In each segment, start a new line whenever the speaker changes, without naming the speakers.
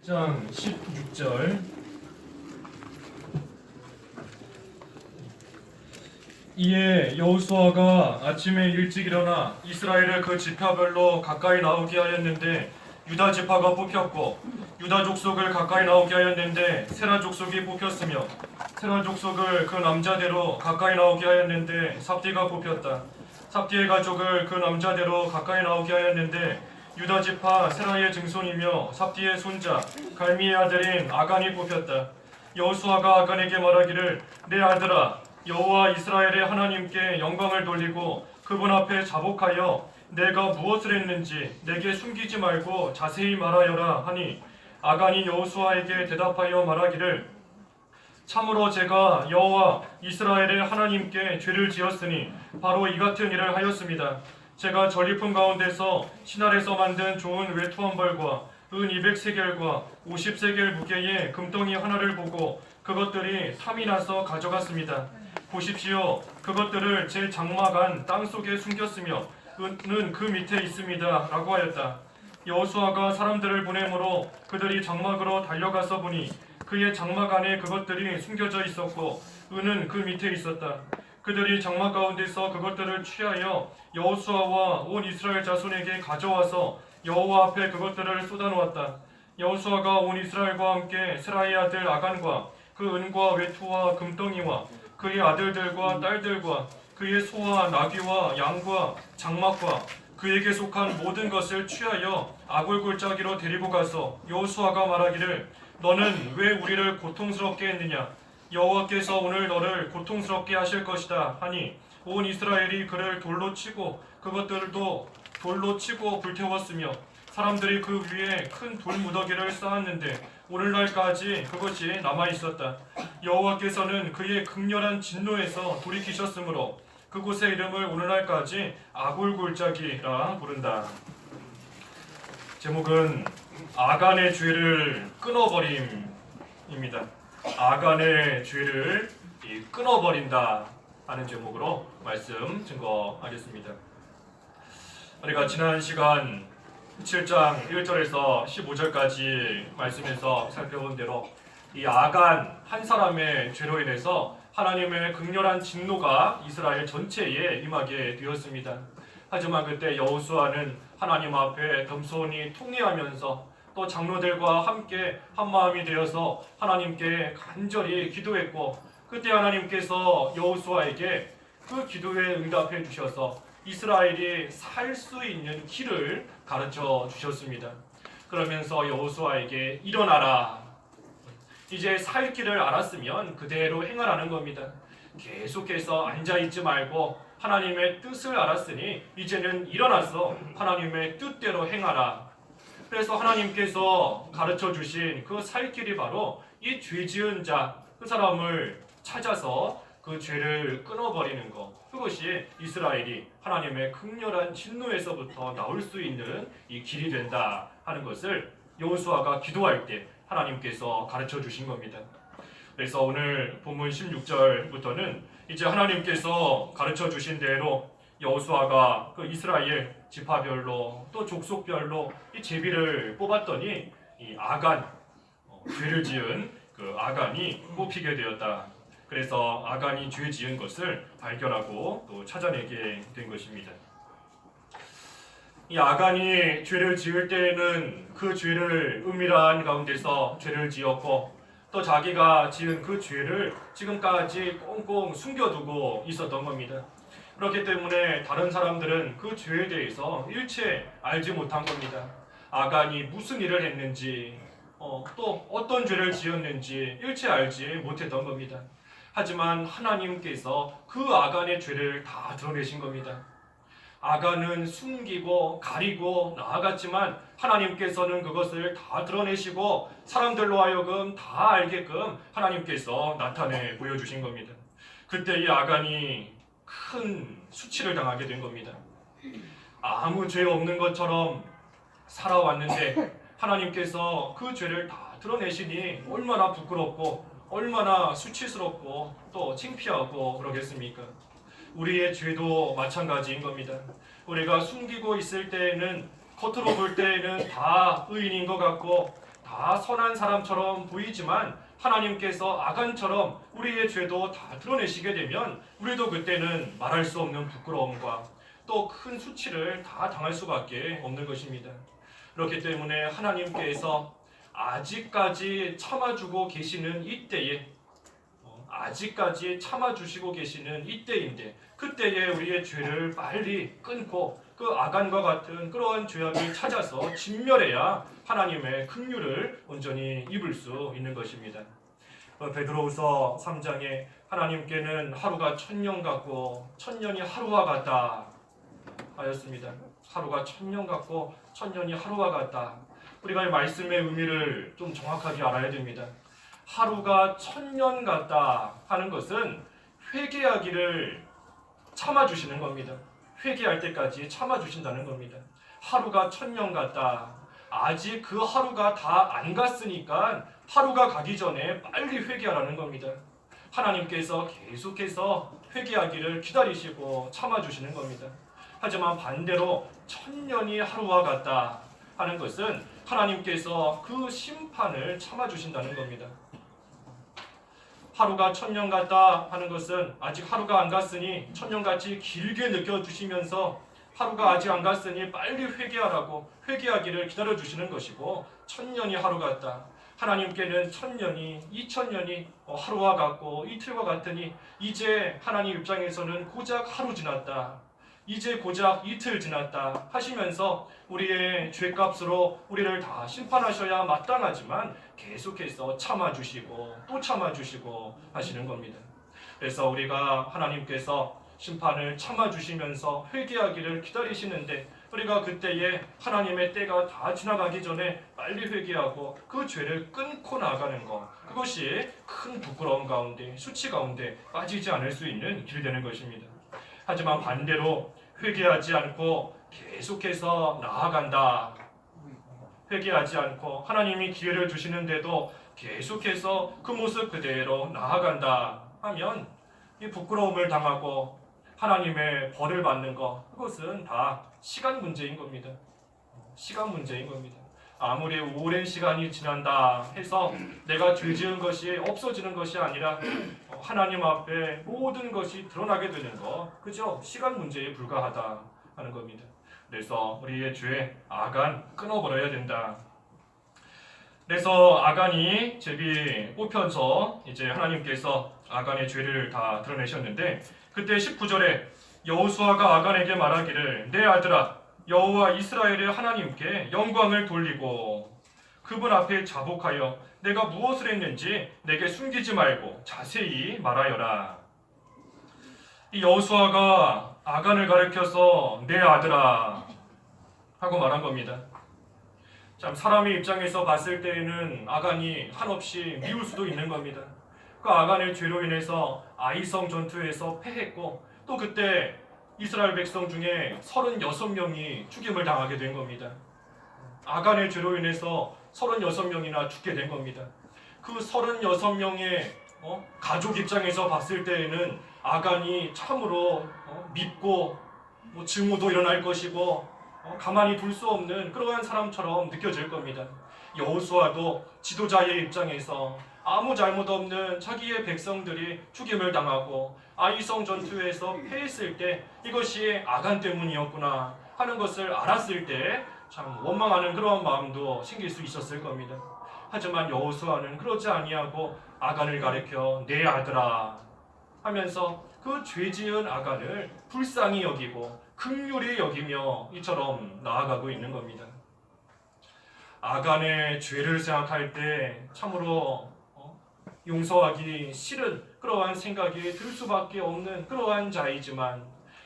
1장 16절. 이에 여호수아가 아침에 일찍 일어나 이스라엘을 그 지파별로 가까이 나오게 하였는데 유다 지파가 뽑혔고 유다 족속을 가까이 나오게 하였는데 세라 족속이 뽑혔으며 세라 족속을 그 남자대로 가까이 나오게 하였는데 삽디가 뽑혔다. 삽디의 가족을 그 남자대로 가까이 나오게 하였는데 유다 지파 세라의 증손이며 삽디의 손자 갈미의 아들인 아간이 뽑혔다. 여호수아가 아간에게 말하기를 내 아들아 여호와 이스라엘의 하나님께 영광을 돌리고 그분 앞에 자복하여 내가 무엇을 했는지 내게 숨기지 말고 자세히 말하여라 하니 아간이 여호수아에게 대답하여 말하기를 참으로 제가 여호와 이스라엘의 하나님께 죄를 지었으니 바로 이 같은 일을 하였습니다. 제가 전리품 가운데서 신할에서 만든 좋은 외투 한 벌과 은 200세겔과 50세겔 무게의 금덩이 하나를 보고 그것들이 탐이 나서 가져갔습니다. 보십시오. 그것들을 제 장막 안 땅속에 숨겼으며 은은 그 밑에 있습니다. 라고 하였다. 여호수아가 사람들을 보내므로 그들이 장막으로 달려가서 보니 그의 장막 안에 그것들이 숨겨져 있었고 은은 그 밑에 있었다. 그들이 장막 가운데서 그것들을 취하여 여호수아와 온 이스라엘 자손에게 가져와서 여호와 앞에 그것들을 쏟아놓았다. 여호수아가 온 이스라엘과 함께 세라의 아들 아간과 그 은과 외투와 금덩이와 그의 아들들과 딸들과 그의 소와 나귀와 양과 장막과 그에게 속한 모든 것을 취하여 아골골짜기로 데리고 가서 여호수아가 말하기를 너는 왜 우리를 고통스럽게 했느냐? 여호와께서 오늘 너를 고통스럽게 하실 것이다 하니 온 이스라엘이 그를 돌로 치고 그것들도 돌로 치고 불태웠으며 사람들이 그 위에 큰 돌무더기를 쌓았는데 오늘날까지 그것이 남아있었다. 여호와께서는 그의 극렬한 진노에서 돌이키셨으므로 그곳의 이름을 오늘날까지 아골골짜기라 부른다. 제목은 아간의 죄를 끊어버림입니다. 아간의 죄를 끊어버린다 하는 제목으로 말씀 증거하겠습니다. 우리가 지난 시간 7장 1절에서 15절까지 말씀에서 살펴본 대로 이 아간 한 사람의 죄로 인해서 하나님의 극렬한 진노가 이스라엘 전체에 임하게 되었습니다. 하지만 그때 여호수아는 하나님 앞에 겸손히 통회하면서 또 장로들과 함께 한마음이 되어서 하나님께 간절히 기도했고 그때 하나님께서 여호수아에게 그 기도에 응답해 주셔서 이스라엘이 살 수 있는 길을 가르쳐 주셨습니다. 그러면서 여호수아에게 일어나라. 이제 살 길을 알았으면 그대로 행하라는 겁니다. 계속해서 앉아있지 말고 하나님의 뜻을 알았으니 이제는 일어나서 하나님의 뜻대로 행하라. 그래서 하나님께서 가르쳐 주신 그 살 길이 바로 이 죄 지은 자, 그 사람을 찾아서 그 죄를 끊어버리는 것. 그것이 이스라엘이 하나님의 극렬한 진노에서부터 나올 수 있는 이 길이 된다 하는 것을 여호수아가 기도할 때 하나님께서 가르쳐 주신 겁니다. 그래서 오늘 본문 16절부터는 이제 하나님께서 가르쳐 주신 대로 여호수아가 그 이스라엘 지파별로 또 족속별로 이 제비를 뽑았더니 이 아간, 죄를 지은 그 아간이 뽑히게 되었다. 그래서 아간이 죄 지은 것을 발견하고 또 찾아내게 된 것입니다. 이 아간이 죄를 지을 때에는 그 죄를 은밀한 가운데서 죄를 지었고 또 자기가 지은 그 죄를 지금까지 꽁꽁 숨겨두고 있었던 겁니다. 그렇기 때문에 다른 사람들은 그 죄에 대해서 일체 알지 못한 겁니다. 아간이 무슨 일을 했는지 또 어떤 죄를 지었는지 일체 알지 못했던 겁니다. 하지만 하나님께서 그 아간의 죄를 다 드러내신 겁니다. 아간은 숨기고 가리고 나아갔지만 하나님께서는 그것을 다 드러내시고 사람들로 하여금 다 알게끔 하나님께서 나타내 보여주신 겁니다. 그때 이 아간이 큰 수치를 당하게 된 겁니다. 아무 죄 없는 것처럼 살아왔는데 하나님께서 그 죄를 다 드러내시니 얼마나 부끄럽고 얼마나 수치스럽고 또 창피하고 그러겠습니까? 우리의 죄도 마찬가지인 겁니다. 우리가 숨기고 있을 때에는 겉으로 볼 때에는 다 의인인 것 같고 다 선한 사람처럼 보이지만 하나님께서 아간처럼 우리의 죄도 다 드러내시게 되면 우리도 그때는 말할 수 없는 부끄러움과 또 큰 수치를 다 당할 수밖에 없는 것입니다. 그렇기 때문에 하나님께서 아직까지 참아주고 계시는 이때에 아직까지 참아주시고 계시는 이때인데 그때에 우리의 죄를 빨리 끊고 그 아간과 같은 그러한 죄악을 찾아서 진멸해야 하나님의 긍휼을 온전히 입을 수 있는 것입니다. 베드로후서 3장에 하나님께는 하루가 1000년 같고 1000년이 하루와 같다 하였습니다. 하루가 1000년 같고 1000년이 하루와 같다. 우리가 이 말씀의 의미를 좀 정확하게 알아야 됩니다. 하루가 1000년 같다 하는 것은 회개하기를 참아주시는 겁니다. 회개할 때까지 참아주신다는 겁니다. 하루가 1000년 같다. 아직 그 하루가 다 안 갔으니까 하루가 가기 전에 빨리 회개하라는 겁니다. 하나님께서 계속해서 회개하기를 기다리시고 참아주시는 겁니다. 하지만 반대로 1000년이 하루와 같다 하는 것은 하나님께서 그 심판을 참아주신다는 겁니다. 하루가 1000년 같다 하는 것은 아직 하루가 안 갔으니 1000년같이 길게 느껴주시면서 하루가 아직 안 갔으니 빨리 회개하라고 회개하기를 기다려주시는 것이고 1000년이 하루 같다. 하나님께는 1000년이 2000년이 하루와 같고 이틀과 같으니 이제 하나님 입장에서는 고작 하루 지났다. 이제 고작 이틀 지났다 하시면서 우리의 죄값으로 우리를 다 심판하셔야 마땅하지만 계속해서 참아주시고 또 참아주시고 하시는 겁니다. 그래서 우리가 하나님께서 심판을 참아주시면서 회개하기를 기다리시는데 우리가 그때에 하나님의 때가 다 지나가기 전에 빨리 회개하고 그 죄를 끊고 나가는 것, 그것이 큰 부끄러움 가운데 수치 가운데 빠지지 않을 수 있는 길이 되는 것입니다. 하지만 반대로 회개하지 않고 계속해서 나아간다. 회개하지 않고 하나님이 기회를 주시는데도 계속해서 그 모습 그대로 나아간다 하면 이 부끄러움을 당하고 하나님의 벌을 받는 것, 그것은 다 시간 문제인 겁니다. 시간 문제인 겁니다. 아무리 오랜 시간이 지난다 해서 내가 죄 지은 것이 없어지는 것이 아니라 하나님 앞에 모든 것이 드러나게 되는 것, 그죠? 시간 문제에 불과하다 하는 겁니다. 그래서 우리의 죄, 아간 끊어버려야 된다. 그래서 아간이 제비 뽑혀서 이제 하나님께서 아간의 죄를 다 드러내셨는데 그때 19절에 여호수아가 아간에게 말하기를 내 아들아 여호와 이스라엘의 하나님께 영광을 돌리고 그분 앞에 자복하여 내가 무엇을 했는지 내게 숨기지 말고 자세히 말하여라. 이 여호수아가 아간을 가리켜서 내 아들아 하고 말한 겁니다. 참 사람의 입장에서 봤을 때에는 아간이 한없이 미울 수도 있는 겁니다. 그 아간의 죄로 인해서 아이성 전투에서 패했고 또 그때 이스라엘 백성 중에 36명이 죽임을 당하게 된 겁니다. 아간의 죄로 인해서 36명이나 죽게 된 겁니다. 그 36명의 가족 입장에서 봤을 때에는 아간이 참으로 밉고 증오도 일어날 것이고 가만히 둘 수 없는 그러한 사람처럼 느껴질 겁니다. 여호수아도 지도자의 입장에서 아무 잘못 없는 자기의 백성들이 죽임을 당하고 아이성 전투에서 패했을 때 이것이 아간 때문이었구나 하는 것을 알았을 때 참 원망하는 그런 마음도 생길 수 있었을 겁니다. 하지만 여호수아는 그러지 아니하고 아간을 가리켜 내 아들아 하면서 그 죄지은 아간을 불쌍히 여기고 긍휼히 여기며 이처럼 나아가고 있는 겁니다. 아간의 죄를 생각할 때 참으로 용서하기 싫은 그러한 생각이 들 수밖에 없는 그러한 자이지만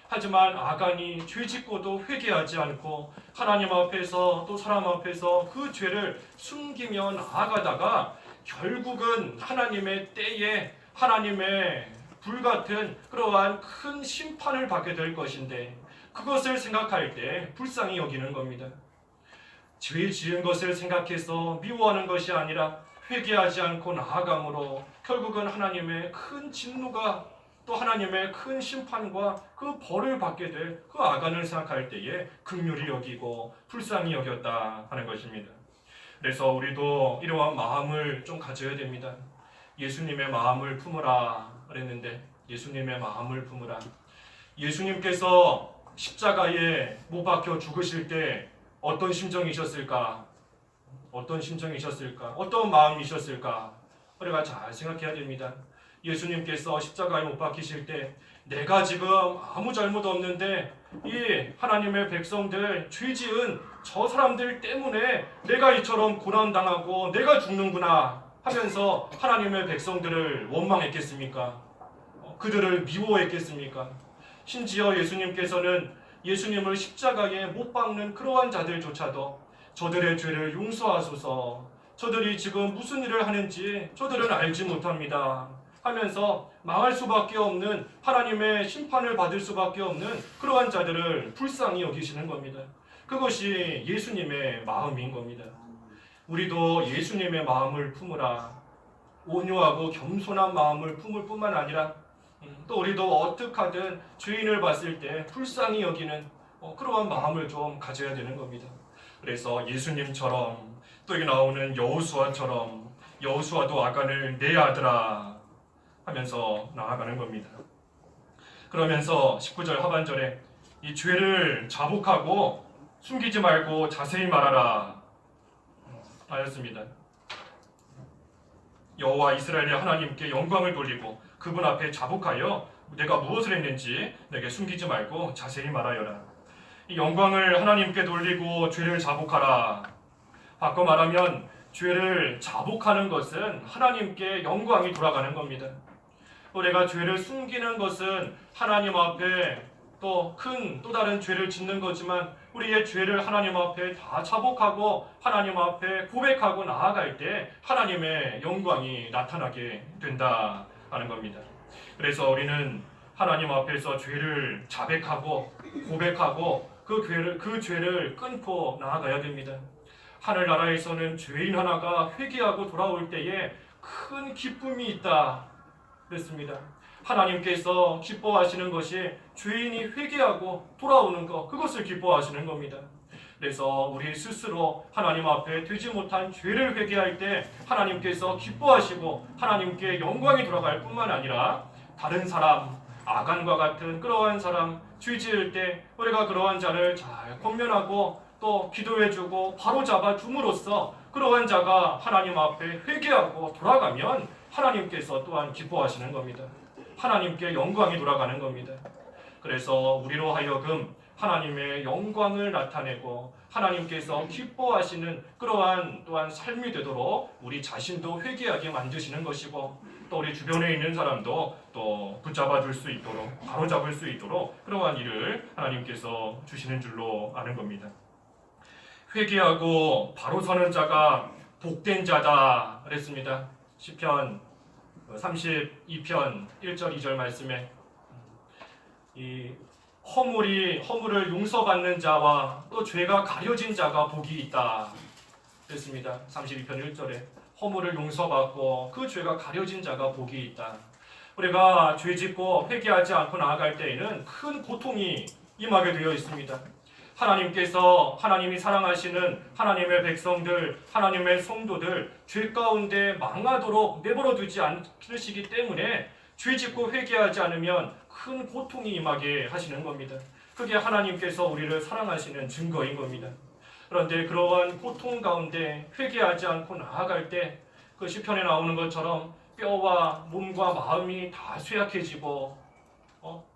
하지만 아간이 죄짓고도 회개하지 않고 하나님 앞에서 또 사람 앞에서 그 죄를 숨기며 나아가다가 결국은 하나님의 때에 하나님의 불같은 그러한 큰 심판을 받게 될 것인데 그것을 생각할 때 불쌍히 여기는 겁니다. 죄 지은 것을 생각해서 미워하는 것이 아니라 회개하지 않고 나아감으로 결국은 하나님의 큰 진노가 또 하나님의 큰 심판과 그 벌을 받게 될 그 아간을 생각할 때에 긍휼히 여기고 불쌍히 여겼다 하는 것입니다. 그래서 우리도 이러한 마음을 좀 가져야 됩니다. 예수님의 마음을 품으라 그랬는데 예수님의 마음을 품으라. 예수님께서 십자가에 못 박혀 죽으실 때 어떤 심정이셨을까? 어떤 심정이셨을까? 어떤 마음이셨을까? 우리가 잘 생각해야 됩니다. 예수님께서 십자가에 못 박히실 때 내가 지금 아무 잘못 없는데 이 하나님의 백성들 죄 지은 저 사람들 때문에 내가 이처럼 고난당하고 내가 죽는구나 하면서 하나님의 백성들을 원망했겠습니까? 그들을 미워했겠습니까? 심지어 예수님께서는 예수님을 십자가에 못 박는 그러한 자들조차도 저들의 죄를 용서하소서, 저들이 지금 무슨 일을 하는지 저들은 알지 못합니다 하면서 망할 수밖에 없는, 하나님의 심판을 받을 수밖에 없는 그러한 자들을 불쌍히 여기시는 겁니다. 그것이 예수님의 마음인 겁니다. 우리도 예수님의 마음을 품으라. 온유하고 겸손한 마음을 품을 뿐만 아니라 또 우리도 어떻게 하든 죄인을 봤을 때 불쌍히 여기는 그러한 마음을 좀 가져야 되는 겁니다. 그래서 예수님처럼, 또 여기 나오는 여호수아처럼, 여호수아도 아간을 내 아들아 하면서 나아가는 겁니다. 그러면서 19절 하반절에 이 죄를 자복하고 숨기지 말고 자세히 말하라 하였습니다. 여호와 이스라엘의 하나님께 영광을 돌리고 그분 앞에 자복하여 내가 무엇을 했는지 내게 숨기지 말고 자세히 말하여라. 이 영광을 하나님께 돌리고 죄를 자복하라. 바꿔 말하면 죄를 자복하는 것은 하나님께 영광이 돌아가는 겁니다. 우리가 죄를 숨기는 것은 하나님 앞에 또 다른 죄를 짓는 거지만 우리의 죄를 하나님 앞에 다 자복하고 하나님 앞에 고백하고 나아갈 때 하나님의 영광이 나타나게 된다 하는 겁니다. 그래서 우리는 하나님 앞에서 죄를 자백하고 고백하고 그 죄를 끊고 나아가야 됩니다. 하늘나라에서는 죄인 하나가 회개하고 돌아올 때에 큰 기쁨이 있다 그랬습니다. 하나님께서 기뻐하시는 것이 죄인이 회개하고 돌아오는 것, 그것을 기뻐하시는 겁니다. 그래서 우리 스스로 하나님 앞에 되지 못한 죄를 회개할 때 하나님께서 기뻐하시고 하나님께 영광이 돌아갈 뿐만 아니라 다른 사람, 아간과 같은 그러한 사람 죄 지을 때 우리가 그러한 자를 잘 권면하고 또 기도해주고 바로잡아 줌으로써 그러한 자가 하나님 앞에 회개하고 돌아가면 하나님께서 또한 기뻐하시는 겁니다. 하나님께 영광이 돌아가는 겁니다. 그래서 우리로 하여금 하나님의 영광을 나타내고 하나님께서 기뻐하시는 그러한 또한 삶이 되도록 우리 자신도 회개하게 만드시는 것이고, 또 우리 주변에 있는 사람도 또 붙잡아 줄 수 있도록, 바로잡을 수 있도록 그러한 일을 하나님께서 주시는 줄로 아는 겁니다. 회개하고 바로 서는 자가 복된 자다 그랬습니다. 시편 32편 1절 2절 말씀에 이 허물을 용서받는 자와 또 죄가 가려진 자가 복이 있다 그랬습니다. 32편 1절에 허물을 용서받고 그 죄가 가려진 자가 복이 있다. 우리가 죄짓고 회개하지 않고 나아갈 때에는 큰 고통이 임하게 되어 있습니다. 하나님께서, 하나님이 사랑하시는 하나님의 백성들, 하나님의 성도들 죄 가운데 망하도록 내버려 두지 않으시기 때문에 죄짓고 회개하지 않으면 큰 고통이 임하게 하시는 겁니다. 그게 하나님께서 우리를 사랑하시는 증거인 겁니다. 그런데 그러한 고통 가운데 회개하지 않고 나아갈 때 그 시편에 나오는 것처럼 뼈와 몸과 마음이 다 쇠약해지고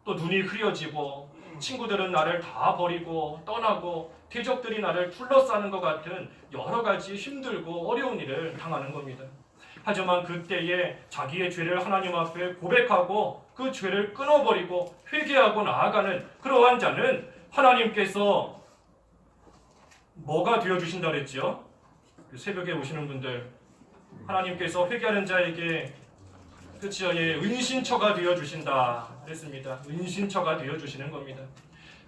또 눈이 흐려지고 친구들은 나를 다 버리고 떠나고 대적들이 나를 둘러싸는 것 같은 여러 가지 힘들고 어려운 일을 당하는 겁니다. 하지만 그때에 자기의 죄를 하나님 앞에 고백하고 그 죄를 끊어버리고 회개하고 나아가는 그러한 자는 하나님께서 뭐가 되어주신다 그랬지요? 새벽에 오시는 분들, 하나님께서 회개하는 자에게 그치요? 예, 은신처가 되어주신다 그랬습니다. 은신처가 되어주시는 겁니다.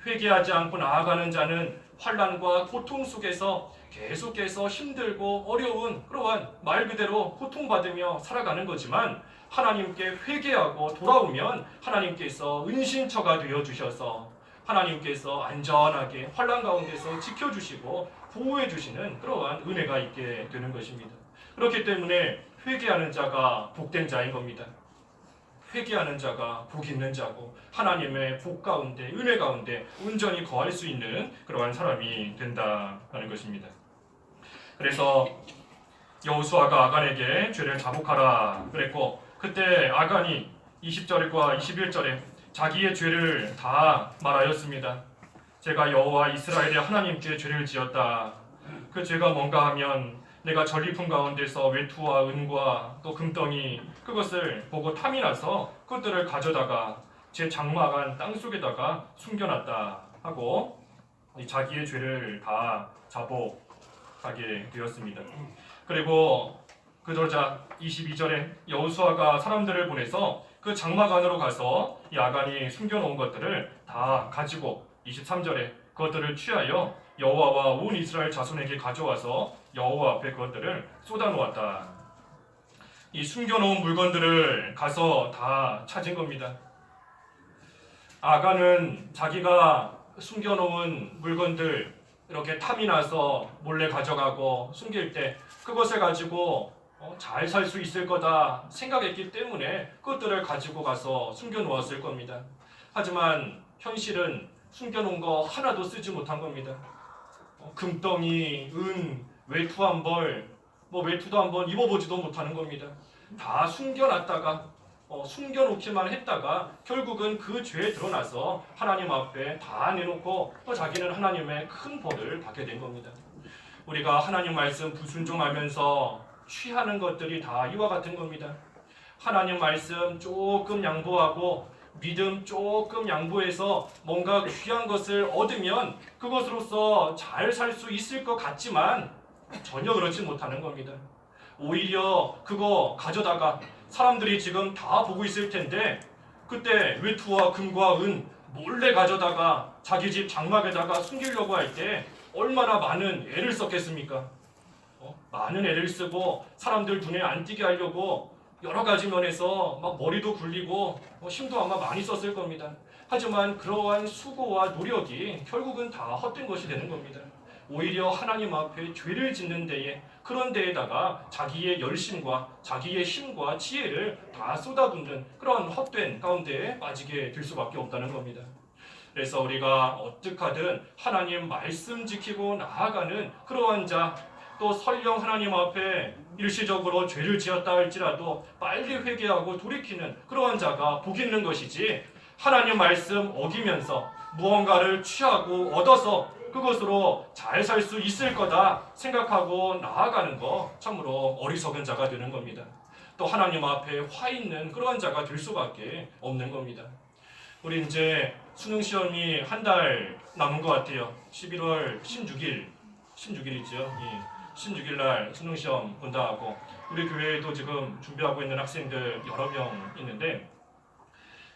회개하지 않고 나아가는 자는 환난과 고통 속에서 계속해서 힘들고 어려운 그러한 말 그대로 고통받으며 살아가는 거지만, 하나님께 회개하고 돌아오면 하나님께서 은신처가 되어주셔서 하나님께서 안전하게 환난 가운데서 지켜주시고 보호해주시는 그러한 은혜가 있게 되는 것입니다. 그렇기 때문에 회개하는 자가 복된 자인 겁니다. 회개하는 자가 복 있는 자고 하나님의 복 가운데 은혜 가운데 온전히 거할 수 있는 그러한 사람이 된다는 것입니다. 그래서 여호수아가 아간에게 죄를 자복하라 그랬고, 그때 아간이 20절과 21절에 자기의 죄를 다 말하였습니다. 제가 여호와 이스라엘의 하나님께 죄를 지었다. 그 죄가 뭔가 하면 내가 전리품 가운데서 외투와 은과 또 금덩이 그것을 보고 탐이 나서 그것들을 가져다가 제 장막한 땅속에다가 숨겨놨다 하고 자기의 죄를 다 자복하게 되었습니다. 그리고 그러자 22절에 여호수아가 사람들을 보내서 그 장막 안으로 가서 이 아간이 숨겨놓은 것들을 다 가지고 23절에 그것들을 취하여 여호와와 온 이스라엘 자손에게 가져와서 여호와 앞에 그것들을 쏟아놓았다. 이 숨겨놓은 물건들을 가서 다 찾은 겁니다. 아간은 자기가 숨겨놓은 물건들 이렇게 탐이 나서 몰래 가져가고 숨길 때 그것을 가지고 잘 살 수 있을 거다 생각했기 때문에 그것들을 가지고 가서 숨겨놓았을 겁니다. 하지만 현실은 숨겨놓은 거 하나도 쓰지 못한 겁니다. 금덩이, 은, 외투 한 벌, 외투도 한번 입어보지도 못하는 겁니다. 다 숨겨놨다가 숨겨놓기만 했다가 결국은 그 죄에 드러나서 하나님 앞에 다 내놓고 또 자기는 하나님의 큰 벌을 받게 된 겁니다. 우리가 하나님 말씀 불순종하면서 취하는 것들이 다 이와 같은 겁니다. 하나님 말씀 조금 양보하고 믿음 조금 양보해서 뭔가 귀한 것을 얻으면 그것으로서 잘 살 수 있을 것 같지만 전혀 그렇지 못하는 겁니다. 오히려 그거 가져다가 사람들이 지금 다 보고 있을 텐데 그때 외투와 금과 은 몰래 가져다가 자기 집 장막에다가 숨기려고 할 때 얼마나 많은 애를 썼겠습니까? 많은 애를 쓰고 사람들 눈에 안 띄게 하려고 여러 가지 면에서 막 머리도 굴리고 힘도 아마 많이 썼을 겁니다. 하지만 그러한 수고와 노력이 결국은 다 헛된 것이 되는 겁니다. 오히려 하나님 앞에 죄를 짓는 데에 그런 데에다가 자기의 열심과 자기의 힘과 지혜를 다 쏟아붓는 그런 헛된 가운데에 빠지게 될 수밖에 없다는 겁니다. 그래서 우리가 어떻게 하든 하나님 말씀 지키고 나아가는 그러한 자, 또 설령 하나님 앞에 일시적으로 죄를 지었다 할지라도 빨리 회개하고 돌이키는 그러한 자가 복 있는 것이지, 하나님 말씀 어기면서 무언가를 취하고 얻어서 그것으로 잘 살 수 있을 거다 생각하고 나아가는 거 참으로 어리석은 자가 되는 겁니다. 또 하나님 앞에 화 있는 그러한 자가 될 수밖에 없는 겁니다. 우리 이제 수능 시험이 한 달 남은 것 같아요. 11월 16일이죠. 16일 날 수능 시험 본다 하고 우리 교회에도 지금 준비하고 있는 학생들 여러 명 있는데,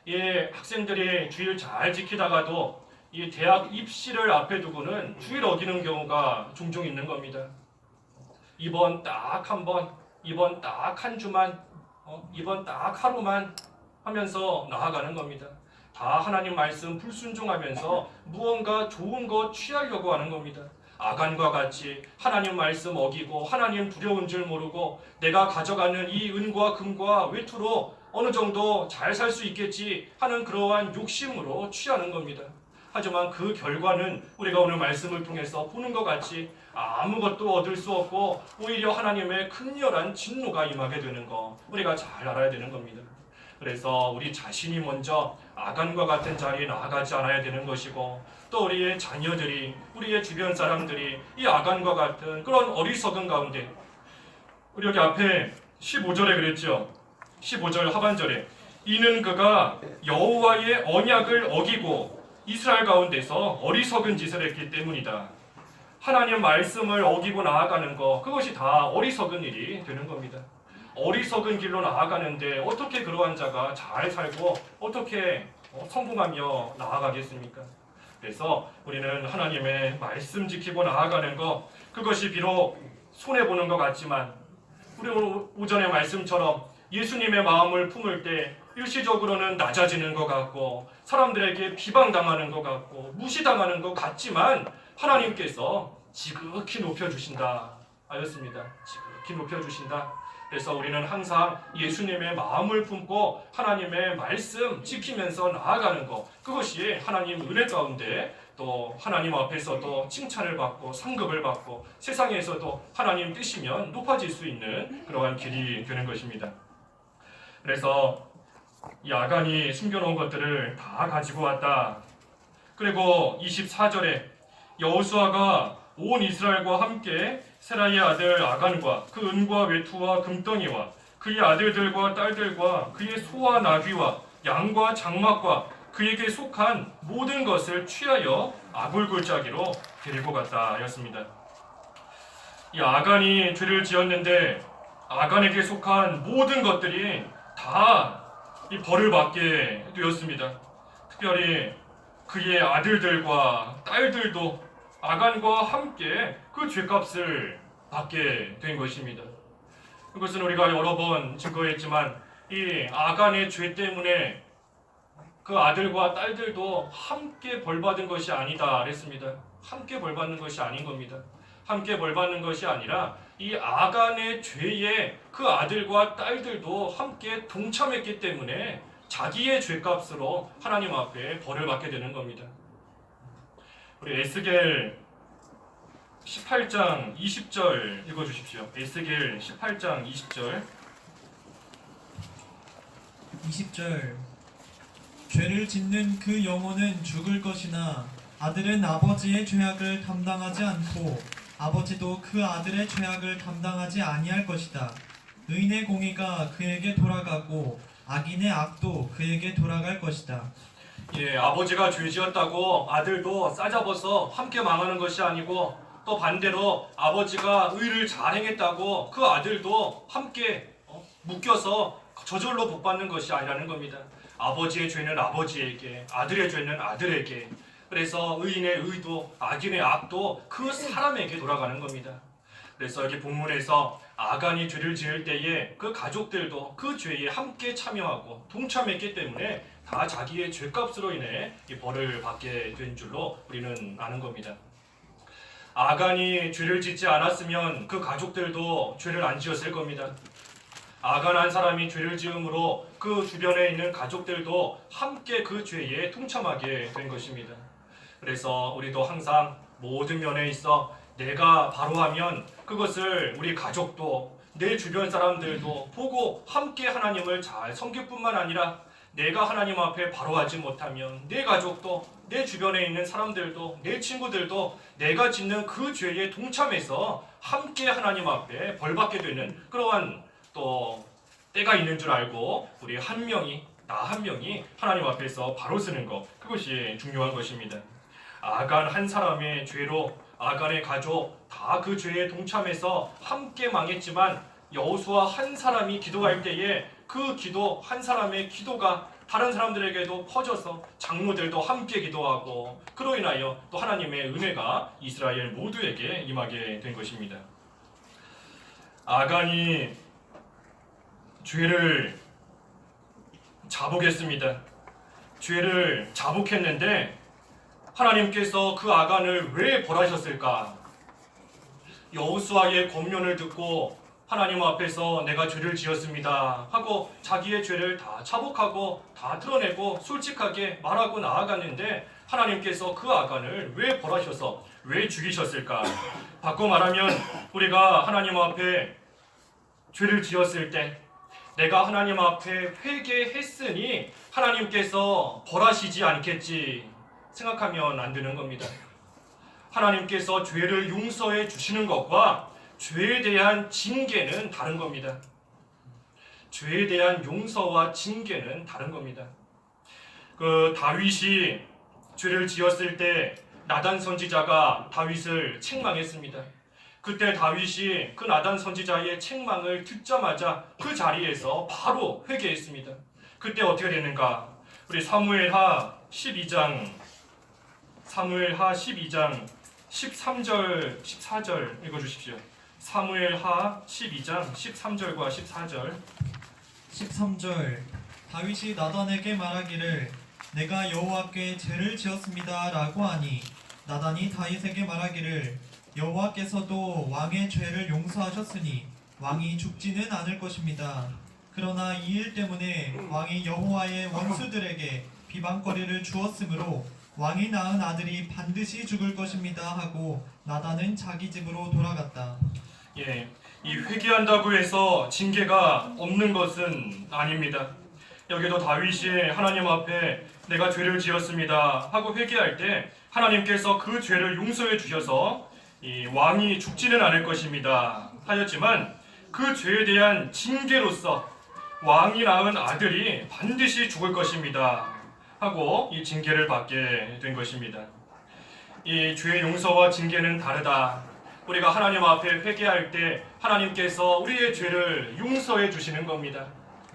이 학생들이 주일 잘 지키다가도 이 대학 입시를 앞에 두고는 주일 어기는 경우가 종종 있는 겁니다. 이번 딱 한 번, 이번 딱 한 주만, 이번 딱 하루만 하면서 나아가는 겁니다. 다 하나님 말씀 불순종하면서 무언가 좋은 거 취하려고 하는 겁니다. 아간과 같이 하나님 말씀 어기고 하나님 두려운 줄 모르고 내가 가져가는 이 은과 금과 외투로 어느 정도 잘 살 수 있겠지 하는 그러한 욕심으로 취하는 겁니다. 하지만 그 결과는 우리가 오늘 말씀을 통해서 보는 것 같이 아무것도 얻을 수 없고 오히려 하나님의 극렬한 진노가 임하게 되는 거 우리가 잘 알아야 되는 겁니다. 그래서 우리 자신이 먼저 아간과 같은 자리에 나아가지 않아야 되는 것이고, 또 우리의 자녀들이, 우리의 주변 사람들이 이 아간과 같은 그런 어리석은 가운데, 우리 여기 앞에 15절에 그랬죠. 15절 하반절에 이는 그가 여호와의 언약을 어기고 이스라엘 가운데서 어리석은 짓을 했기 때문이다. 하나님 말씀을 어기고 나아가는 거, 그것이 다 어리석은 일이 되는 겁니다. 어리석은 길로 나아가는데 어떻게 그러한 자가 잘 살고 어떻게 성공하며 나아가겠습니까? 그래서 우리는 하나님의 말씀 지키고 나아가는 것, 그것이 비록 손해보는 것 같지만 우리 오전의 말씀처럼 예수님의 마음을 품을 때 일시적으로는 낮아지는 것 같고 사람들에게 비방당하는 것 같고 무시당하는 것 같지만 하나님께서 지극히 높여주신다 하였습니다. 지극히 높여주신다. 그래서 우리는 항상 예수님의 마음을 품고 하나님의 말씀 지키면서 나아가는 것, 그것이 하나님 은혜 가운데 또 하나님 앞에서도 칭찬을 받고 상급을 받고 세상에서도 하나님 뜻이면 높아질 수 있는 그러한 길이 되는 것입니다. 그래서 이 아간이 숨겨놓은 것들을 다 가지고 왔다. 그리고 24절에 여호수아가 온 이스라엘과 함께 세라의 아들 아간과 그 은과 외투와 금덩이와 그의 아들들과 딸들과 그의 소와 나귀와 양과 장막과 그에게 속한 모든 것을 취하여 아굴골짜기로 데리고 갔다 하였습니다. 이 아간이 죄를 지었는데 아간에게 속한 모든 것들이 다 이 벌을 받게 되었습니다. 특별히 그의 아들들과 딸들도 아간과 함께 그 죄값을 받게 된 것입니다. 이것은 우리가 여러 번 증거했지만 이 아간의 죄 때문에 그 아들과 딸들도 함께 벌받은 것이 아니다 그랬습니다. 함께 벌받는 것이 아닌 겁니다. 함께 벌받는 것이 아니라 이 아간의 죄에 그 아들과 딸들도 함께 동참했기 때문에 자기의 죄값으로 하나님 앞에 벌을 받게 되는 겁니다. 우리 에스겔 18장 20절 읽어주십시오. 에스겔 18장 20절
20절 죄를 짓는 그 영혼은 죽을 것이나 아들은 아버지의 죄악을 담당하지 않고 아버지도 그 아들의 죄악을 담당하지 아니할 것이다. 의인의 공의가 그에게 돌아가고 악인의 악도 그에게 돌아갈 것이다.
예, 아버지가 죄 지었다고 아들도 싸잡아서 함께 망하는 것이 아니고 또 반대로 아버지가 의를 잘 행했다고 그 아들도 함께 묶여서 저절로 복받는 것이 아니라는 겁니다. 아버지의 죄는 아버지에게, 아들의 죄는 아들에게, 그래서 의인의 의도, 악인의 악도 그 사람에게 돌아가는 겁니다. 그래서 여기 본문에서 아간이 죄를 지을 때에 그 가족들도 그 죄에 함께 참여하고 동참했기 때문에 다 자기의 죄값으로 인해 이 벌을 받게 된 줄로 우리는 아는 겁니다. 아간이 죄를 짓지 않았으면 그 가족들도 죄를 안 지었을 겁니다. 아간 한 사람이 죄를 지음으로 그 주변에 있는 가족들도 함께 그 죄에 동참하게 된 것입니다. 그래서 우리도 항상 모든 면에 있어 내가 바로 하면 그것을 우리 가족도 내 주변 사람들도 보고 함께 하나님을 잘 섬길 뿐만 아니라 내가 하나님 앞에 바로 하지 못하면 내 가족도 내 주변에 있는 사람들도 내 친구들도 내가 짓는 그 죄에 동참해서 함께 하나님 앞에 벌받게 되는 그러한 또 때가 있는 줄 알고 우리 한 명이 나 한 명이 하나님 앞에서 바로 서는 것, 그것이 중요한 것입니다. 아간 한 사람의 죄로 아간의 가족 다 그 죄에 동참해서 함께 망했지만 여호수아 한 사람이 기도할 때에 그 기도 한 사람의 기도가 다른 사람들에게도 퍼져서 장로들도 함께 기도하고 그로 인하여 또 하나님의 은혜가 이스라엘 모두에게 임하게 된 것입니다. 아간이 죄를 자복했습니다. 죄를 자복했는데 하나님께서 그 아간을 왜 벌하셨을까? 여호수아의 권면을 듣고 하나님 앞에서 내가 죄를 지었습니다 하고 자기의 죄를 다 자복하고 다 드러내고 솔직하게 말하고 나아갔는데 하나님께서 그 아간을 왜 벌하셔서 왜 죽이셨을까? 바꿔 말하면 우리가 하나님 앞에 죄를 지었을 때 내가 하나님 앞에 회개했으니 하나님께서 벌하시지 않겠지 생각하면 안 되는 겁니다. 하나님께서 죄를 용서해 주시는 것과 죄에 대한 징계는 다른 겁니다. 죄에 대한 용서와 징계는 다른 겁니다. 그 다윗이 죄를 지었을 때 나단 선지자가 다윗을 책망했습니다. 그때 다윗이 그 나단 선지자의 책망을 듣자마자 그 자리에서 바로 회개했습니다. 그때 어떻게 되는가? 우리 사무엘하 12장 13절 14절 읽어주십시오. 사무엘하 12장 13절과 14절
13절 다윗이 나단에게 말하기를 내가 여호와께 죄를 지었습니다 라고 하니 나단이 다윗에게 말하기를 여호와께서도 왕의 죄를 용서하셨으니 왕이 죽지는 않을 것입니다. 그러나 이 일 때문에 왕이 여호와의 원수들에게 비방거리를 주었으므로 왕이 낳은 아들이 반드시 죽을 것입니다 하고 나단은 자기 집으로 돌아갔다.
예, 이 회개한다고 해서 징계가 없는 것은 아닙니다. 여기도 다윗이 하나님 앞에 내가 죄를 지었습니다 하고 회개할 때 하나님께서 그 죄를 용서해 주셔서 이 왕이 죽지는 않을 것입니다 하였지만 그 죄에 대한 징계로서 왕이 낳은 아들이 반드시 죽을 것입니다 하고 이 징계를 받게 된 것입니다. 이 죄의 용서와 징계는 다르다. 우리가 하나님 앞에 회개할 때 하나님께서 우리의 죄를 용서해 주시는 겁니다.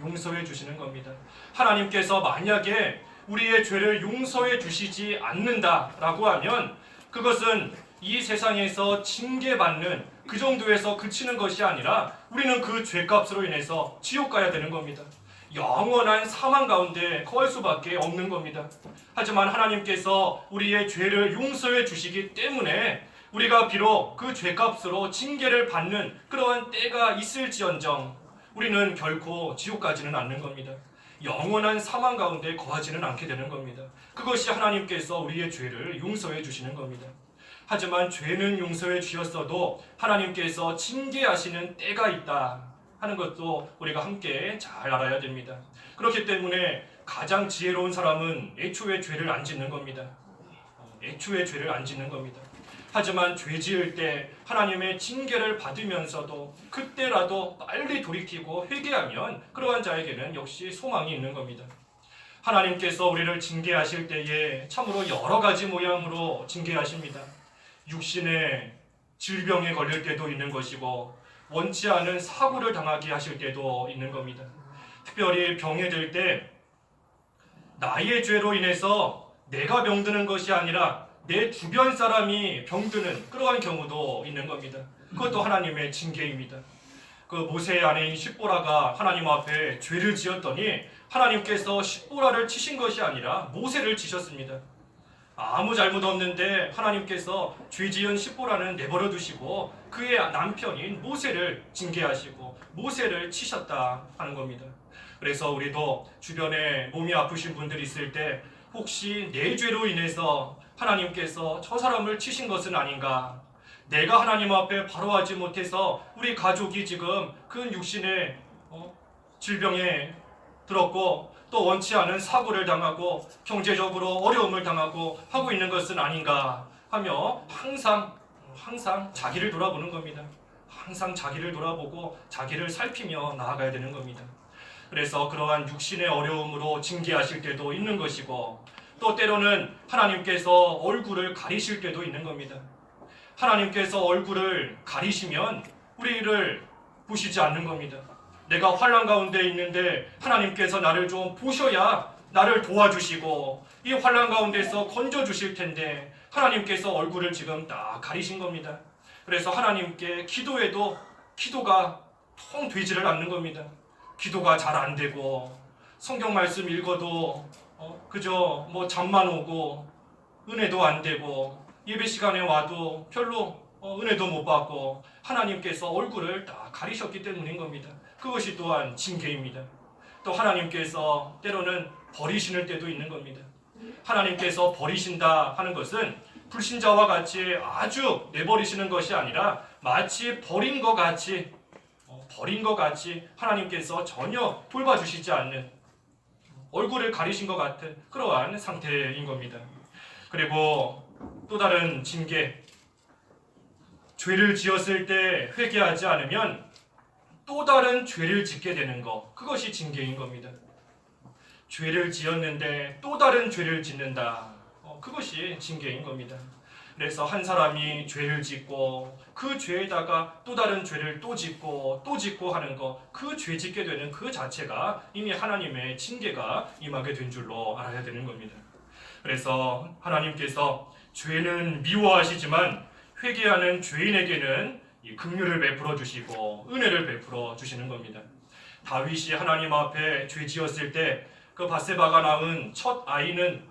용서해 주시는 겁니다. 하나님께서 만약에 우리의 죄를 용서해 주시지 않는다라고 하면 그것은 이 세상에서 징계받는 그 정도에서 그치는 것이 아니라 우리는 그 죄값으로 인해서 지옥 가야 되는 겁니다. 영원한 사망 가운데 거할 수밖에 없는 겁니다. 하지만 하나님께서 우리의 죄를 용서해 주시기 때문에 우리가 비록 그 죄값으로 징계를 받는 그러한 때가 있을지언정 우리는 결코 지옥 가지는 않는 겁니다. 영원한 사망 가운데 거하지는 않게 되는 겁니다. 그것이 하나님께서 우리의 죄를 용서해 주시는 겁니다. 하지만 죄는 용서해 주셨어도 하나님께서 징계하시는 때가 있다 하는 것도 우리가 함께 잘 알아야 됩니다. 그렇기 때문에 가장 지혜로운 사람은 애초에 죄를 안 짓는 겁니다. 애초에 죄를 안 짓는 겁니다. 하지만 죄 지을 때 하나님의 징계를 받으면서도 그때라도 빨리 돌이키고 회개하면 그러한 자에게는 역시 소망이 있는 겁니다. 하나님께서 우리를 징계하실 때에 참으로 여러 가지 모양으로 징계하십니다. 육신의 질병에 걸릴 때도 있는 것이고 원치 않은 사고를 당하게 하실 때도 있는 겁니다. 특별히 병에 들 때 나의 죄로 인해서 내가 병드는 것이 아니라 내 주변 사람이 병드는 그러한 경우도 있는 겁니다. 그것도 하나님의 징계입니다. 그 모세의 아내인 십보라가 하나님 앞에 죄를 지었더니 하나님께서 십보라를 치신 것이 아니라 모세를 치셨습니다. 아무 잘못 없는데 하나님께서 죄 지은 십보라는 내버려 두시고 그의 남편인 모세를 징계하시고 모세를 치셨다 하는 겁니다. 그래서 우리도 주변에 몸이 아프신 분들이 있을 때 혹시 내 죄로 인해서 하나님께서 저 사람을 치신 것은 아닌가, 내가 하나님 앞에 바로하지 못해서 우리 가족이 지금 큰 육신의 질병에 들었고 또 원치 않은 사고를 당하고 경제적으로 어려움을 당하고 하고 있는 것은 아닌가 하며 항상 자기를 돌아보는 겁니다. 항상 자기를 돌아보고 자기를 살피며 나아가야 되는 겁니다. 그래서 그러한 육신의 어려움으로 징계하실 때도 있는 것이고 또 때로는 하나님께서 얼굴을 가리실 때도 있는 겁니다. 하나님께서 얼굴을 가리시면 우리를 보시지 않는 겁니다. 내가 환난 가운데 있는데 하나님께서 나를 좀 보셔야 나를 도와주시고 이 환난 가운데서 건져주실 텐데 하나님께서 얼굴을 지금 딱 가리신 겁니다. 그래서 하나님께 기도해도 기도가 통 되지를 않는 겁니다. 기도가 잘 안 되고 성경 말씀 읽어도 그저 잠만 오고 은혜도 안 되고 예배 시간에 와도 별로 은혜도 못 받고 하나님께서 얼굴을 딱 가리셨기 때문인 겁니다. 그것이 또한 징계입니다. 또 하나님께서 때로는 버리시는 때도 있는 겁니다. 하나님께서 버리신다 하는 것은 불신자와 같이 아주 내버리시는 것이 아니라 마치 버린 것 같이 하나님께서 전혀 돌봐주시지 않는 얼굴을 가리신 것 같은 그러한 상태인 겁니다. 그리고 또 다른 징계, 죄를 지었을 때 회개하지 않으면 또 다른 죄를 짓게 되는 것, 그것이 징계인 겁니다. 죄를 지었는데 또 다른 죄를 짓는다, 그것이 징계인 겁니다. 그래서 한 사람이 죄를 짓고 그 죄에다가 또 다른 죄를 또 짓고 하는 것, 그 죄 짓게 되는 그 자체가 이미 하나님의 징계가 임하게 된 줄로 알아야 되는 겁니다. 그래서 하나님께서 죄는 미워하시지만 회개하는 죄인에게는 이 긍휼을 베풀어 주시고 은혜를 베풀어 주시는 겁니다. 다윗이 하나님 앞에 죄지었을 때 그 바세바가 낳은 첫 아이는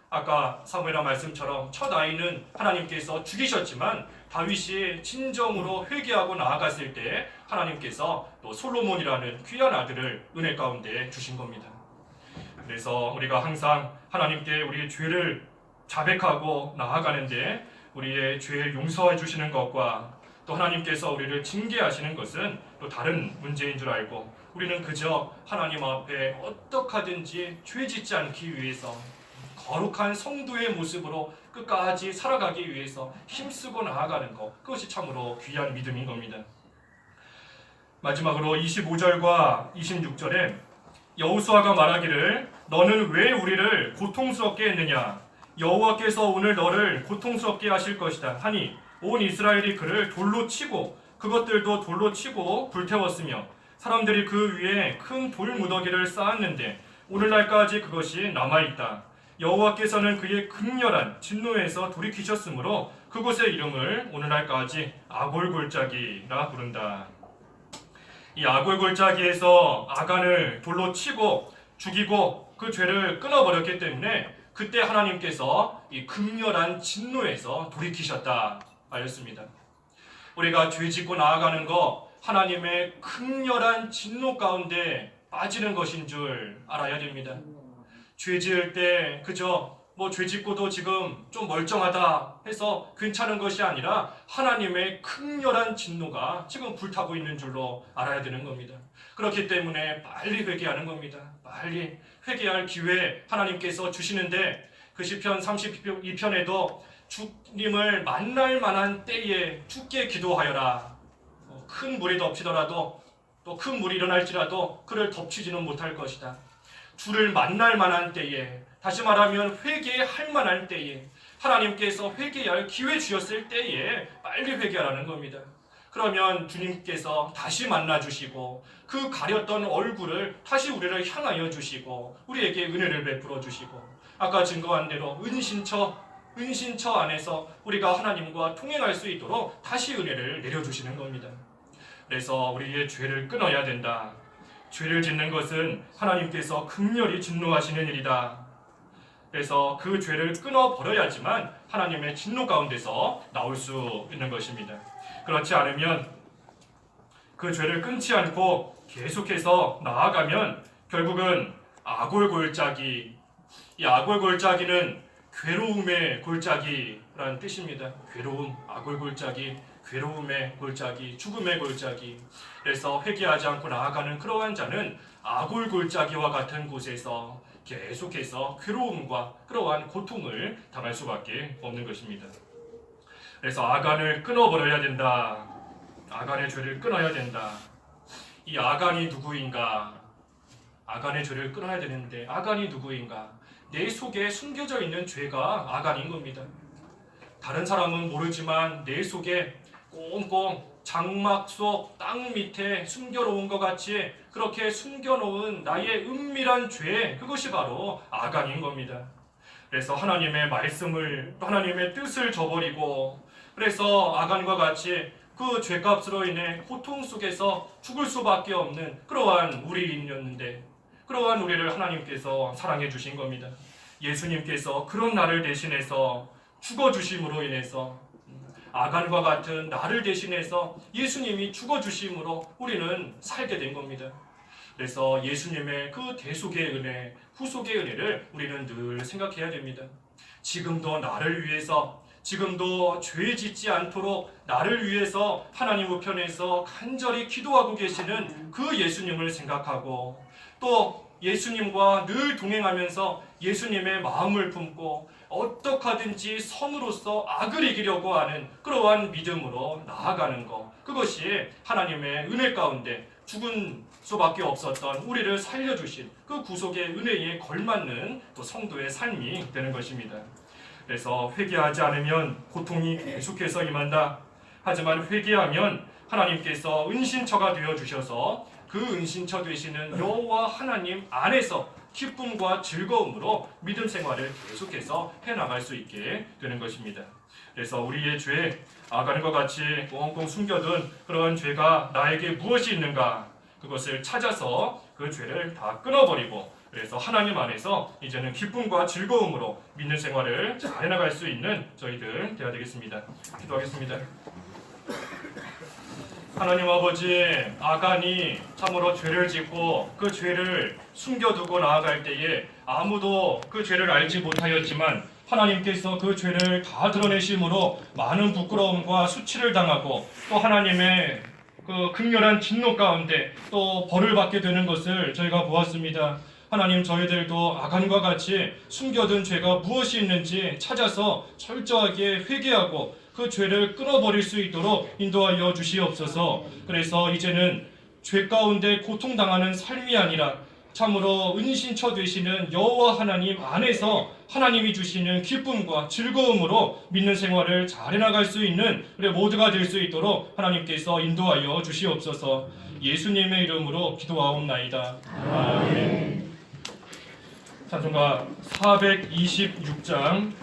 아까 사무엘아 말씀처럼 첫 아이는 하나님께서 죽이셨지만 다윗이 진정으로 회개하고 나아갔을 때 하나님께서 또 솔로몬이라는 귀한 아들을 은혜 가운데 주신 겁니다. 그래서 우리가 항상 하나님께 우리의 죄를 자백하고 나아가는데 우리의 죄를 용서해 주시는 것과 또 하나님께서 우리를 징계하시는 것은 또 다른 문제인 줄 알고 우리는 그저 하나님 앞에 어떡하든지 죄 짓지 않기 위해서 거룩한 성도의 모습으로 끝까지 살아가기 위해서 힘쓰고 나아가는 것, 그것이 참으로 귀한 믿음인 겁니다. 마지막으로 25절과 26절에 여호수아가 말하기를 너는 왜 우리를 고통스럽게 했느냐 여호와께서 오늘 너를 고통스럽게 하실 것이다 하니 온 이스라엘이 그를 돌로 치고 그것들도 돌로 치고 불태웠으며 사람들이 그 위에 큰 돌무더기를 쌓았는데 오늘날까지 그것이 남아있다. 여호와께서는 그의 극렬한 진노에서 돌이키셨으므로 그곳의 이름을 오늘날까지 아골골짜기라 부른다. 이 아골골짜기에서 아간을 돌로 치고 죽이고 그 죄를 끊어버렸기 때문에 그때 하나님께서 이 극렬한 진노에서 돌이키셨다 하였습니다. 우리가 죄 짓고 나아가는 거 하나님의 극렬한 진노 가운데 빠지는 것인 줄 알아야 됩니다. 죄 지을 때 그저 죄 짓고도 지금 좀 멀쩡하다 해서 괜찮은 것이 아니라 하나님의 극렬한 진노가 지금 불타고 있는 줄로 알아야 되는 겁니다. 그렇기 때문에 빨리 회개하는 겁니다. 빨리 회개할 기회 하나님께서 주시는데 그 시편 32편에도 주님을 만날 만한 때에 죽게 기도하여라. 큰 물이 덮치더라도 또 큰 물이 일어날지라도 그를 덮치지는 못할 것이다. 주를 만날 만한 때에, 다시 말하면 회개할 만한 때에, 하나님께서 회개할 기회 주셨을 때에 빨리 회개하라는 겁니다. 그러면 주님께서 다시 만나주시고 그 가렸던 얼굴을 다시 우리를 향하여 주시고 우리에게 은혜를 베풀어 주시고 아까 증거한 대로 은신처 안에서 우리가 하나님과 통행할 수 있도록 다시 은혜를 내려주시는 겁니다. 그래서 우리의 죄를 끊어야 된다. 죄를 짓는 것은 하나님께서 극렬히 진노하시는 일이다. 그래서 그 죄를 끊어버려야지만 하나님의 진노 가운데서 나올 수 있는 것입니다. 그렇지 않으면 그 죄를 끊지 않고 계속해서 나아가면 결국은 아골골짜기, 이 아골골짜기는 괴로움의 골짜기라는 뜻입니다. 괴로움, 아골골짜기, 괴로움의 골짜기, 죽음의 골짜기. 그래서 회개하지 않고 나아가는 그러한 자는 아골골짜기와 같은 곳에서 계속해서 괴로움과 그러한 고통을 당할 수밖에 없는 것입니다. 그래서 아간을 끊어버려야 된다. 아간의 죄를 끊어야 된다. 이 아간이 누구인가? 아간의 죄를 끊어야 되는데 아간이 누구인가? 내 속에 숨겨져 있는 죄가 아간인 겁니다. 다른 사람은 모르지만 내 속에 꽁꽁 장막 속 땅 밑에 숨겨놓은 것 같이 그렇게 숨겨놓은 나의 은밀한 죄, 그것이 바로 아간인 겁니다. 그래서 하나님의 말씀을, 하나님의 뜻을 저버리고 그래서 아간과 같이 그 죄값으로 인해 고통 속에서 죽을 수밖에 없는 그러한 우리인이었는데 그러한 우리를 하나님께서 사랑해 주신 겁니다. 예수님께서 그런 나를 대신해서 죽어주심으로 인해서 아간과 같은 나를 대신해서 예수님이 죽어주심으로 우리는 살게 된 겁니다. 그래서 예수님의 그 대속의 은혜, 후속의 은혜를 우리는 늘 생각해야 됩니다. 지금도 나를 위해서, 지금도 죄 짓지 않도록 나를 위해서 하나님 우편에서 간절히 기도하고 계시는 그 예수님을 생각하고 또 예수님과 늘 동행하면서 예수님의 마음을 품고 어떡하든지 선으로서 악을 이기려고 하는 그러한 믿음으로 나아가는 것, 그것이 하나님의 은혜 가운데 죽은 수밖에 없었던 우리를 살려주신 그 구속의 은혜에 걸맞는 또 성도의 삶이 되는 것입니다. 그래서 회개하지 않으면 고통이 계속해서 임한다. 하지만 회개하면 하나님께서 은신처가 되어주셔서 그 은신처 되시는 여호와 하나님 안에서 기쁨과 즐거움으로 믿음 생활을 계속해서 해나갈 수 있게 되는 것입니다. 그래서 우리의 죄, 아간과 같이 꽁꽁 숨겨둔 그러한 죄가 나에게 무엇이 있는가? 그것을 찾아서 그 죄를 다 끊어버리고 그래서 하나님 안에서 이제는 기쁨과 즐거움으로 믿는 생활을 잘 해나갈 수 있는 저희들 되어야 되겠습니다. 기도하겠습니다. 하나님 아버지, 아간이 참으로 죄를 짓고 그 죄를 숨겨두고 나아갈 때에 아무도 그 죄를 알지 못하였지만 하나님께서 그 죄를 다 드러내심으로 많은 부끄러움과 수치를 당하고 또 하나님의 그 극렬한 진노 가운데 또 벌을 받게 되는 것을 저희가 보았습니다. 하나님, 저희들도 아간과 같이 숨겨둔 죄가 무엇이 있는지 찾아서 철저하게 회개하고 그 죄를 끊어버릴 수 있도록 인도하여 주시옵소서. 그래서 이제는 죄 가운데 고통당하는 삶이 아니라 참으로 은신처 되시는 여호와 하나님 안에서 하나님이 주시는 기쁨과 즐거움으로 믿는 생활을 잘 해나갈 수 있는 우리 모두가 될 수 있도록 하나님께서 인도하여 주시옵소서. 예수님의 이름으로 기도하옵나이다. 아멘. 찬송가 426장